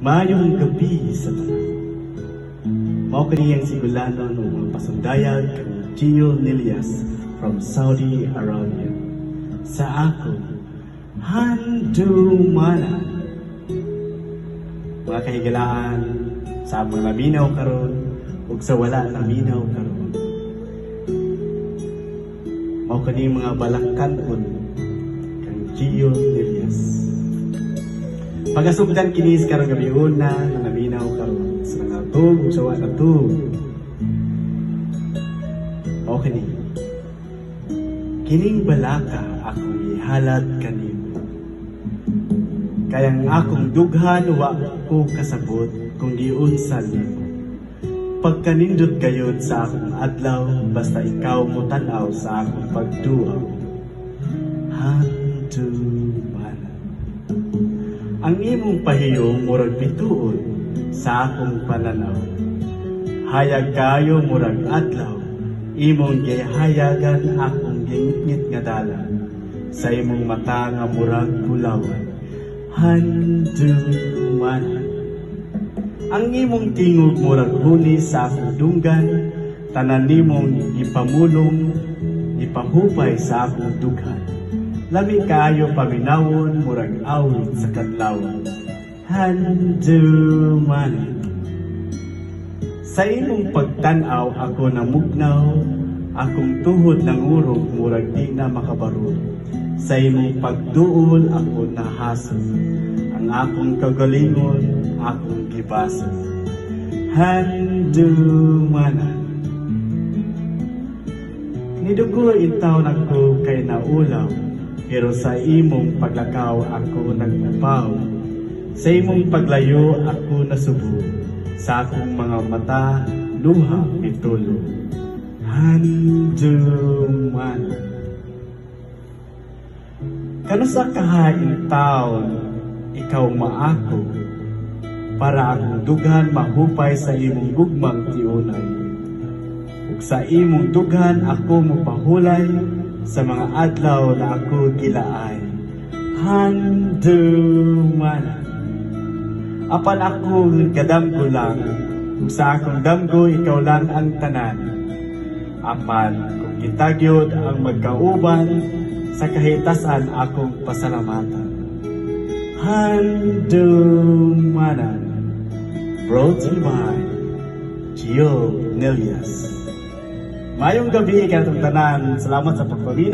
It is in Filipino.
Mayong gabi sa tanan. Mao kaniyang sigulano ng mga pasundayag kang Gio Nilias from Saudi Arabia. Sa ako, handumanan. Mga kahigalaan sa mga laminaw karon ug sa wala laminaw karon. Mao kani mga balakanon kang Gio Nilias. Pagasugdan kinis karong gabi una nga laminaw karon sa mga tug ug sa wala tug. Mao kani. Kining balaka akong ihalad kanimo. Kayang akong dughan wa ko kasabot kung giunsa nimo. Pagkanindot gayud sa akong adlaw basta ikaw mo tan-aw sa akong pagduaw. Handumanan. Ang imong pahiyong murag bituon sa akong pananaw. Hayag kayo murag adlaw, imong gihayagan akong gingit nga dalan. Sa imong mata nga murag bulawan. Handumanan. Ang imong tingog murag huni sa akong dunggan, tanan nimong ipamulong, ipahupay sa akong dughan. Lami kaayo paminawon murag awit sa kadlawon. Handumanan. Sa imong pagtan-aw ako namugnaw, akong tuhod ng urog murag di na makabarog. Sa imong pagduol ako nahasol, ang akong kagalingon akong gibasol. Handumanan. Nidugo intaw nako kay naulaw, pero sa imong paglakaw ako nagpapaw. Sa imong paglayo ako nasubo, sa akong mga mata luha pitulo. Handumanan. Kano sa kahain taon, ikaw maako, para akong dughan mahupay sa imong gugmang tiunay. Ug sa imong dughan ako mopahulay, sa mga adlaw na ako gilaay. Handumanan. Apan ako gadamgo lang, ug sa akong damgo ikaw lang ang tanan. Apan kung gitagyod ang magkauban, sa kahitasan akong pasalamatan. Handumanan. Brought to you by Gio Nilias. Mayong gabi, kanatong tanan. Salamat sa pagpamina.